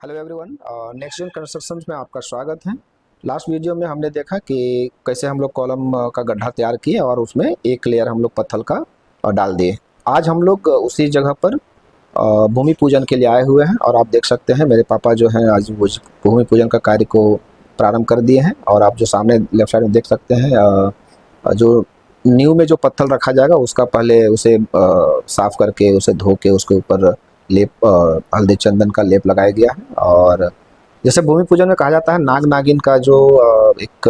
Hello everyone, next gen constructions में आपका स्वागत है। लास्ट वीडियो में हमने देखा कि कैसे हम लोग कॉलम का गड्ढा तैयार किए और उसमें एक लेयर हम लोग पत्थर का डाल दिए। आज हम लोग उसी जगह पर भूमि पूजन के लिए आए हुए हैं और आप देख सकते हैं मेरे पापा जो हैं आज वो भूमि पूजन का कार्य को प्रारंभ कर दिए हैं। और आप जो सामने लेफ्ट साइड में देख सकते हैं जो नींव में जो पत्थर रखा जाएगा उसका पहले उसे साफ करके उसे धो के उसके ऊपर लेप हल्दी चंदन का लेप लगाया गया है। और जैसे भूमि पूजन में कहा जाता है नाग नागिन का जो एक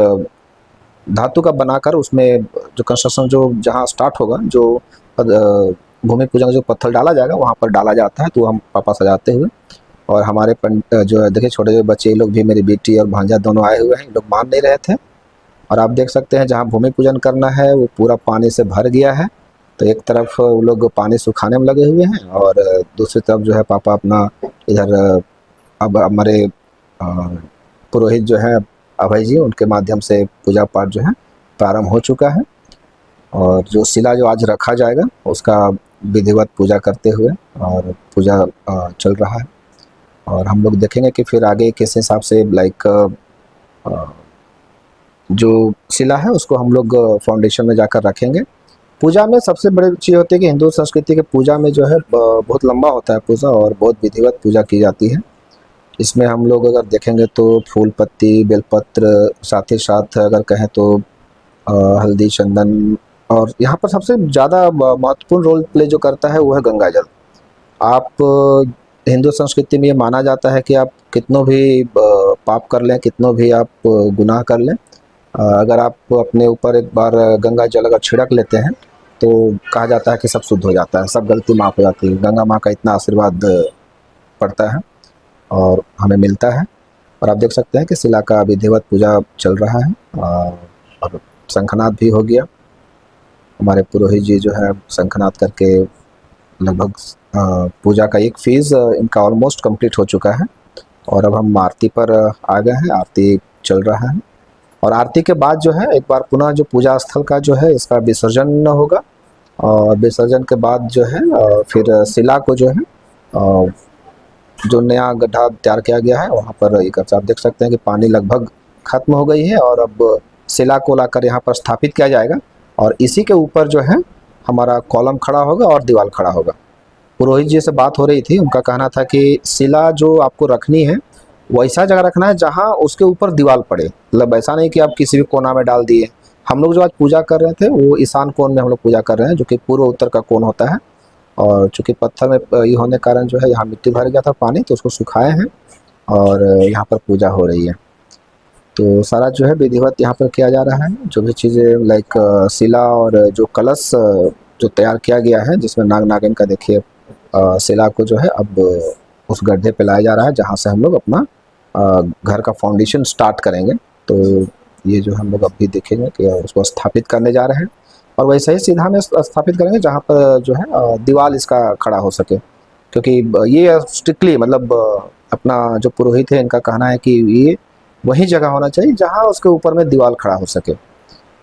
धातु का बनाकर उसमें जो कंस्ट्रक्शन जो जहाँ स्टार्ट होगा जो भूमि पूजन का जो पत्थर डाला जाएगा वहाँ पर डाला जाता है। तो हम पापा सजाते हुए और हमारे जो देखिए छोटे छोटे बच्चे लोग भी, मेरी बेटी और भांजा दोनों आए हुए हैं, लोग मान नहीं रहे थे। और आप देख सकते हैं जहाँ भूमि पूजन करना है वो पूरा पानी से भर गया है। तो एक तरफ वो लोग पानी सुखाने में लगे हुए हैं और दूसरी तरफ जो है पापा अपना इधर अब हमारे पुरोहित जो है अभय जी, उनके माध्यम से पूजा पाठ जो है प्रारंभ हो चुका है। और जो शिला जो आज रखा जाएगा उसका विधिवत पूजा करते हुए और पूजा चल रहा है। और हम लोग देखेंगे कि फिर आगे किस हिसाब से लाइक जो शिला है उसको हम लोग फाउंडेशन में जाकर रखेंगे। पूजा में सबसे बड़ी चीज़ होती है कि हिंदू संस्कृति के पूजा में जो है बहुत लंबा होता है पूजा और बहुत विधिवत पूजा की जाती है। इसमें हम लोग अगर देखेंगे तो फूल पत्ती बेलपत्र, साथ ही साथ अगर कहें तो हल्दी चंदन, और यहाँ पर सबसे ज़्यादा महत्वपूर्ण रोल प्ले जो करता है वो है गंगा जल। आप हिंदू संस्कृति में ये माना जाता है कि आप कितनों भी पाप कर लें, कितनों भी आप गुनाह कर लें, अगर आप अपने ऊपर एक बार गंगा जल अगर छिड़क लेते हैं तो कहा जाता है कि सब शुद्ध हो जाता है, सब गलती माफ़ हो जाती है। गंगा माँ का इतना आशीर्वाद पड़ता है और हमें मिलता है। और आप देख सकते हैं कि शिला का विधिवत पूजा चल रहा है और शंखनाद भी हो गया। हमारे पुरोहित जी जो है शंखनाद करके लगभग पूजा का एक फेज़ इनका ऑलमोस्ट कंप्लीट हो चुका है। और अब हम आरती पर आ गए हैं, आरती चल रहा है। और आरती के बाद जो है एक बार पुनः जो पूजा स्थल का जो है इसका विसर्जन होगा। और विसर्जन के बाद जो है फिर शिला को जो है जो नया गड्ढा तैयार किया गया है वहाँ पर एक आप देख सकते हैं कि पानी लगभग खत्म हो गई है। और अब शिला को लाकर यहाँ पर स्थापित किया जाएगा और इसी के ऊपर जो है हमारा कॉलम खड़ा होगा और दीवार खड़ा होगा। पुरोहित जी से बात हो रही थी, उनका कहना था कि शिला जो आपको रखनी है वैसा जगह रखना है जहाँ उसके ऊपर दीवार पड़े, मतलब ऐसा नहीं कि आप किसी भी कोना में डाल दिए। हम लोग जो आज पूजा कर रहे थे वो ईशान कोण में हम लोग पूजा कर रहे हैं, जो कि पूर्व उत्तर का कोण होता है। और चूँकि पत्थर में ये होने के कारण जो है यहाँ मिट्टी भर गया था पानी, तो उसको सुखाए हैं और यहाँ पर पूजा हो रही है। तो सारा जो है विधिवत यहाँ पर किया जा रहा है। जो भी चीज़ें लाइक शिला और जो कलश जो तैयार किया गया है जिसमें नाग नागिन का देखिए शिला को जो है अब उस गड्ढे पे लाया जा रहा है जहाँ से हम लोग अपना घर का फाउंडेशन स्टार्ट करेंगे। तो ये जो हम लोग अभी देखेंगे कि उसको स्थापित करने जा रहे हैं और वैसे ही सीधा में स्थापित करेंगे जहाँ पर जो है दीवार इसका खड़ा हो सके। क्योंकि ये स्ट्रिक्टली मतलब अपना जो पुरोहित है इनका कहना है कि ये वही जगह होना चाहिए जहाँ उसके ऊपर में दीवार खड़ा हो सके।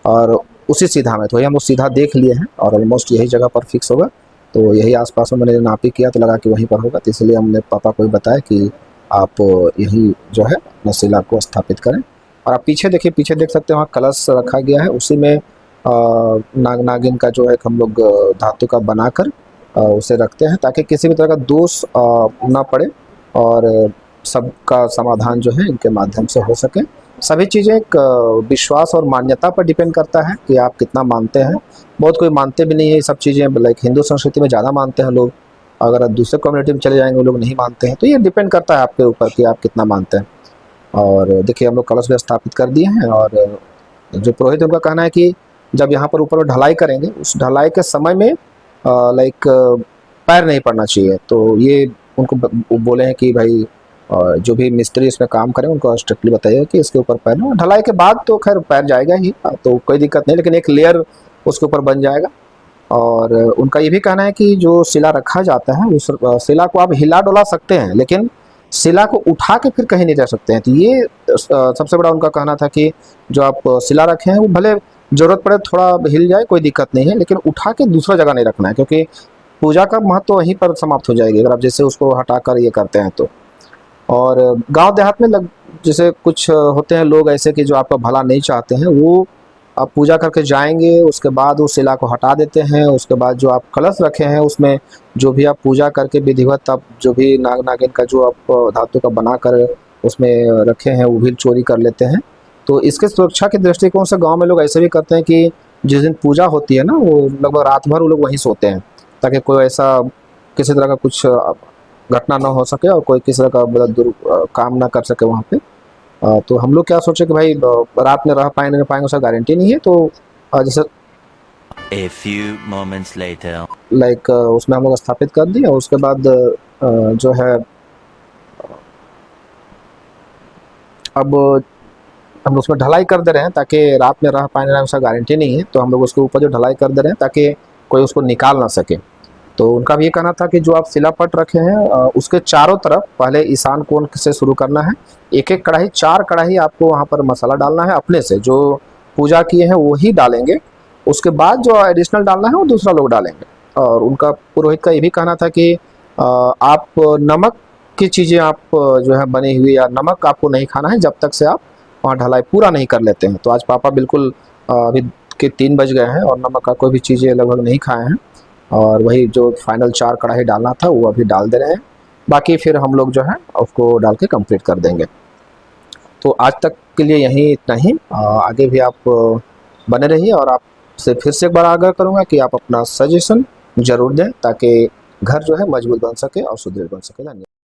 और उसी सीधा में तो हम लोग सीधा देख लिए हैं और ऑलमोस्ट यही जगह पर फिक्स होगा। तो यही आसपास में मैंने नापी किया तो लगा कि वहीं पर होगा, तो इसलिए हमने पापा को भी बताया कि आप यही जो है अपना शिला को स्थापित करें। और आप पीछे देखिए, पीछे देख सकते हैं वहाँ कलश रखा गया है, उसी में नाग नागिन का जो है हम लोग धातु का बनाकर उसे रखते हैं ताकि किसी भी तरह का दोष ना पड़े और सबका समाधान जो है इनके माध्यम से हो सके। सभी चीज़ें एक विश्वास और मान्यता पर डिपेंड करता है कि आप कितना मानते हैं। बहुत कोई मानते भी नहीं है ये सब चीज़ें, लाइक हिंदू संस्कृति में ज़्यादा मानते हैं लोग, अगर आप दूसरे कम्युनिटी में चले जाएंगे वो लोग नहीं मानते हैं। तो ये डिपेंड करता है आपके ऊपर कि आप कितना मानते हैं। और देखिए हम लोग कलश भी स्थापित कर दिए हैं और जो पुरोहित उनका कहना है कि जब यहाँ पर ऊपर ढलाई करेंगे उस ढलाई के समय में लाइक पैर नहीं पड़ना चाहिए। तो ये उनको बोले हैं कि भाई जो भी मिस्त्री इसमें काम करें उनको स्ट्रिक्टली बताइए कि इसके ऊपर पैर ना, ढलाई के बाद तो खैर पैर जाएगा ही, तो कोई दिक्कत नहीं, लेकिन एक लेयर उसके ऊपर बन जाएगा। और उनका ये भी कहना है कि जो शिला रखा जाता है उस शिला को आप हिला डुला सकते हैं लेकिन शिला को उठा के फिर कहीं नहीं रख सकते हैं। तो ये सबसे बड़ा उनका कहना था कि जो आप शिला रखे हैं वो भले ज़रूरत पड़े थोड़ा हिल जाए कोई दिक्कत नहीं है, लेकिन उठा के दूसरा जगह नहीं रखना है क्योंकि पूजा का महत्व वहीं पर समाप्त हो जाएगी अगर आप जैसे उसको हटाकर ये करते हैं तो। और गांव देहात में जैसे कुछ होते हैं लोग ऐसे कि जो आपका भला नहीं चाहते हैं, वो आप पूजा करके जाएंगे, उसके बाद उस शिला को हटा देते हैं। उसके बाद जो आप कलश रखे हैं उसमें जो भी आप पूजा करके विधिवत आप जो भी नाग नागिन का जो आप धातु का बना कर उसमें रखे हैं वो भी चोरी कर लेते हैं। तो इसके सुरक्षा के दृष्टिकोण से गांव में लोग ऐसे भी करते हैं कि जिस दिन पूजा होती है ना, वो लगभग रात भर वो लोग वहीं सोते हैं, ताकि कोई ऐसा किसी तरह का कुछ घटना ना हो सके और कोई किसी तरह का काम ना कर सके वहाँ पे। तो हम लोग क्या सोचे कि भाई रात में रह पाएंगे नहीं पाएंगे उसका गारंटी नहीं है, तो जैसे A few moments later. Like उसमें हम लोग स्थापित कर दिए। और उसके बाद जो है अब हम उसमें ढलाई कर दे रहे हैं, ताकि रात में रह पाएंगे ना उसका गारंटी नहीं है, तो हम लोग उसके ऊपर जो ढलाई कर दे रहे हैं ताकि कोई उसको निकाल ना सके। तो उनका भी ये कहना था कि जो आप शिलापट रखे हैं उसके चारों तरफ पहले ईशान कोण से शुरू करना है। एक एक कढ़ाई, 4 कढ़ाई आपको वहाँ पर मसाला डालना है अपने से, जो पूजा किए हैं वो ही डालेंगे। उसके बाद जो एडिशनल डालना है वो दूसरा लोग डालेंगे। और उनका पुरोहित का ये भी कहना था कि आप नमक की चीज़ें आप जो है बनी हुई या नमक आपको नहीं खाना है जब तक से आप वहाँ ढलाई पूरा नहीं कर लेते हैं। तो आज पापा बिल्कुल अभी के 3 बज गए हैं और नमक का कोई भी चीज़ें लगभग नहीं खाए हैं। और वही जो फाइनल 4 कढ़ाई डालना था वो अभी डाल दे रहे हैं। बाकी फिर हम लोग जो है उसको डाल के कंप्लीट कर देंगे। तो आज तक के लिए यही इतना ही। आगे भी आप बने रहिए और आपसे फिर से एक बार आग्रह करूँगा कि आप अपना सजेशन ज़रूर दें, ताकि घर जो है मजबूत बन सके और सुदृढ़ बन सके। धन्यवाद।